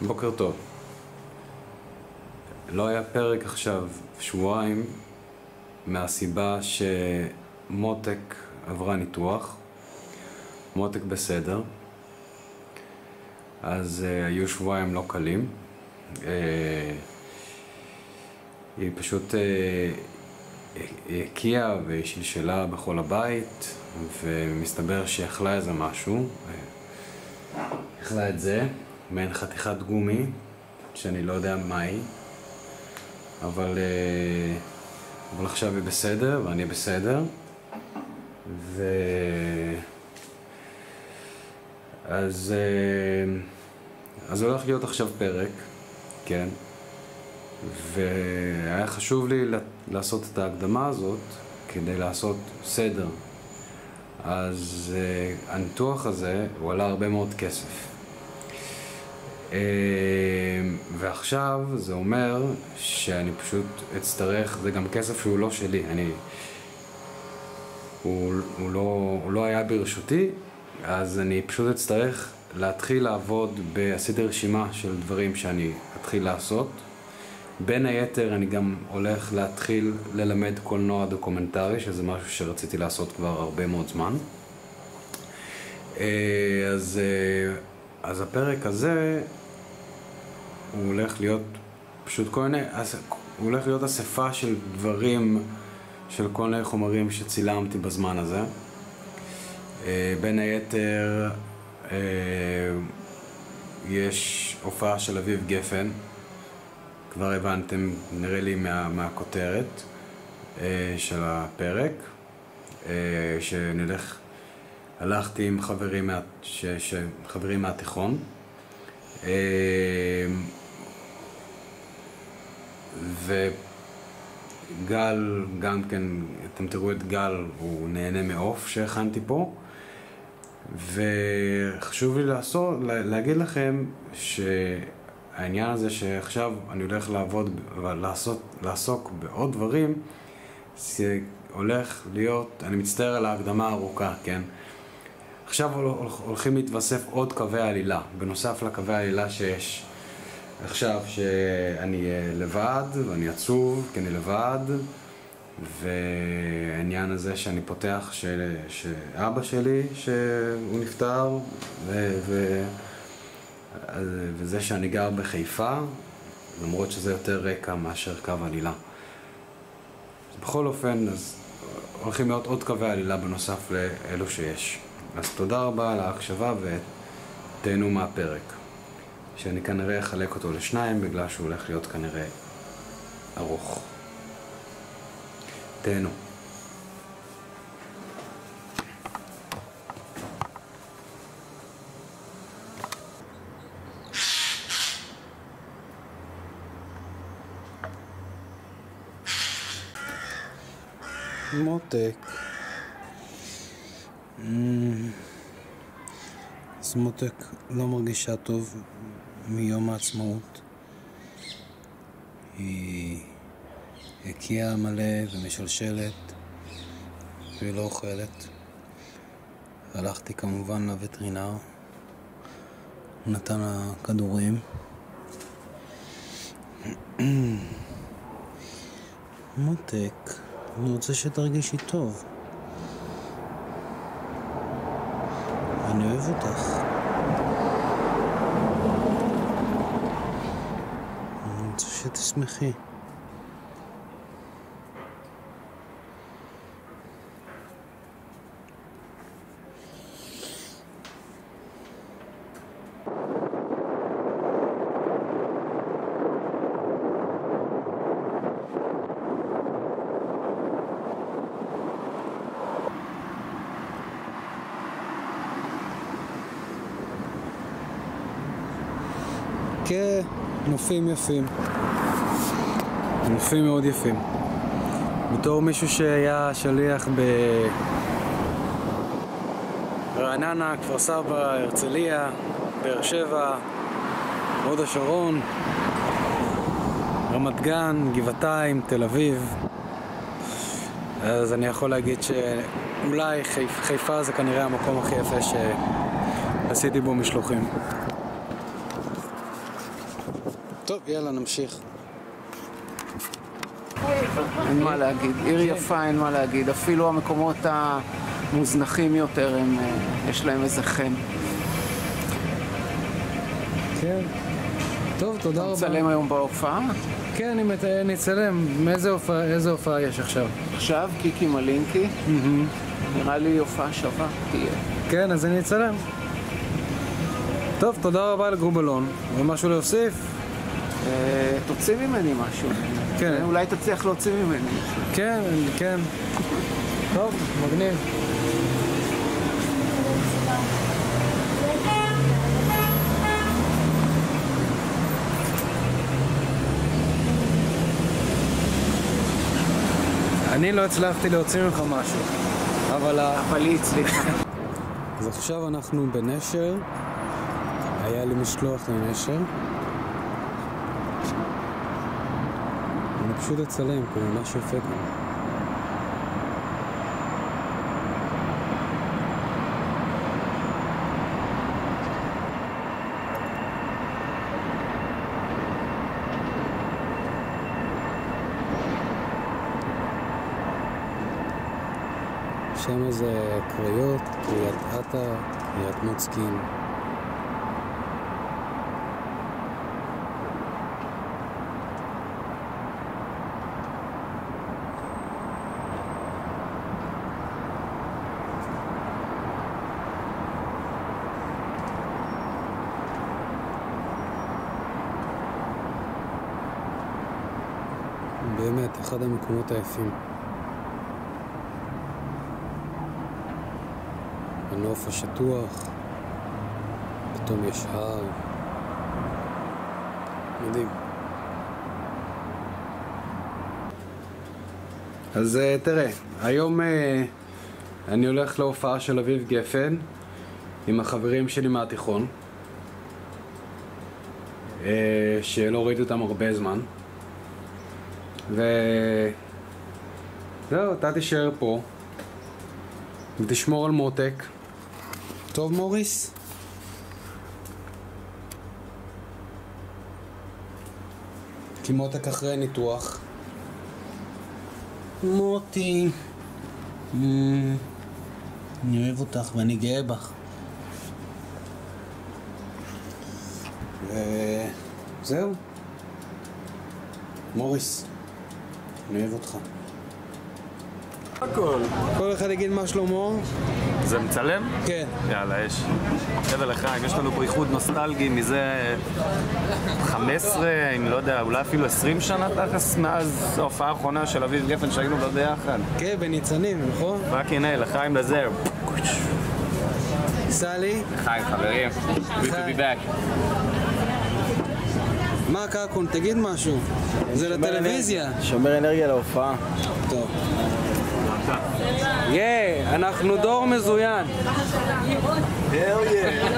בוקר טוב. לא היה פרק עכשיו שבועיים מהסיבה שמותק עברה ניתוח. מותק בסדר, אז היו שבועיים לא קלים. היא פשוט הקיעה ושלשלה בכל הבית, ומסתבר שאכלה איזה משהו. אכלה את זה, מעין חתיכת גומי, שאני לא יודע מה היא, אבל עכשיו היא בסדר ואני בסדר. אז הולך להיות עכשיו פרק, כן? והיה חשוב לי לעשות את ההקדמה הזאת כדי לעשות סדר. אז הניתוח הזה הוא עלה הרבה מאוד כסף. ועכשיו זה אומר שאני פשוט אצטרך, זה גם כסף שהוא לא שלי, הוא לא היה ברשותי, אז אני פשוט אצטרך להתחיל לעבוד, עשיתי רשימה של דברים שאני אתחיל לעשות. בין היתר אני גם הולך להתחיל ללמד קולנוע דוקומנטרי, שזה משהו שרציתי לעשות כבר הרבה מאוד זמן. אז הפרק הזה הוא הולך להיות פשוט הוא הולך להיות אספה של דברים, של כל מיני חומרים שצילמתי בזמן הזה. בין היתר יש הופעה של אביב גפן, כבר הבנתם נראה לי מהכותרת של הפרק, הלכתי עם חברים מהתיכון, וגל גם כן, אתם תראו את גל, הוא נהנה מעוף שהכנתי פה. וחשוב לי להגיד לכם שהעניין הזה שעכשיו אני הולך לעסוק בעוד דברים, זה הולך להיות, אני מצטער על ההקדמה הארוכה, כן? עכשיו הולכים להתווסף עוד קווי עלילה, בנוסף לקווי העלילה שיש. עכשיו שאני לבד ואני עצוב כי אני לבד, והעניין הזה שאני פותח שאבא שלי שהוא נפטר, וזה שאני גר בחיפה, למרות שזה יותר רקע מאשר קו עלילה. בכל אופן, אז הולכים להיות עוד קווי עלילה בנוסף לאלו שיש. אז תודה רבה על ההקשבה ותהנו מהפרק, שאני כנראה אחלק אותו לשניים בגלל שהוא הולך להיות כנראה ארוך. תהנו. מותק. אז מותק לא מרגישה טוב מיום העצמאות. היא הקיעה מלא ומשלשלת והיא לא אוכלת. הלכתי כמובן לווטרינר, הוא נתן לה כדורים. מותק, אני רוצה שתרגישי טוב. אני אוהב אותך. אני רוצה שתשמחי. נופים יפים, נופים מאוד יפים. בתור מישהו שהיה שליח ברעננה, כפר סבא, הרצליה, באר שבע, הוד השרון, רמת גן, גבעתיים, תל אביב, אז אני יכול להגיד שאולי חיפה זה כנראה המקום הכי יפה שעשיתי בו משלוחים. טוב, יאללה, נמשיך. אין מה להגיד, עיר יפה, אין מה להגיד, אפילו המקומות המוזנחים יותר, יש להם איזה חן. כן. טוב, תודה רבה. נצלם היום בהופעה? כן, אני אצלם. איזה הופעה יש עכשיו? עכשיו קיקי מלינקי. נראה לי הופעה שווה תהיה. כן, אז אני אצלם. טוב, תודה רבה לגרובלון. ומשהו להוסיף? תוציא ממני משהו. כן. אולי תצליח להוציא ממני משהו. כן, כן. טוב, מגניב. אני לא הצלחתי להוציא ממך משהו, אבל היא הצליחה. אז עכשיו אנחנו בנשר. היה לי משלוח לנשר. אני פשוט אצלם, כי ממש יפה כאן. שם זה קריות, קריית אתא, קריית מוצקין. באמת, אחד המקומות היפים. הנוף השטוח, פתאום יש הר. מדהים. אז תראה, היום אני הולך להופעה של אביב גפן עם החברים שלי מהתיכון, שלא ראיתי אותם הרבה זמן. וזהו, אתה תישאר פה ותשמור על מותק. טוב, מוריס? כי מותק אחרי ניתוח. מוטי, אני אוהב אותך ואני גאה בך. וזהו. מוריס, אני אוהב אותך. כל אחד יגיד מה שלמה. זה מצלם? כן. יאללה, יש. תודה לחיים, יש לנו פה איחוד נוסטלגי מזה 15, אם לא יודע, אולי אפילו 20 שנה תכף מאז ההופעה האחרונה של אביב גפן שהיינו בה ביחד. כן, בניצנים, נכון? רק הנה, לחיים לזר. סלי? לחיים, חברים. Good to be back. מה קקון, תגיד משהו. זה לטלוויזיה. שומר אנרגיה להופעה. טוב. אנחנו דור מזוין. Hell yeah.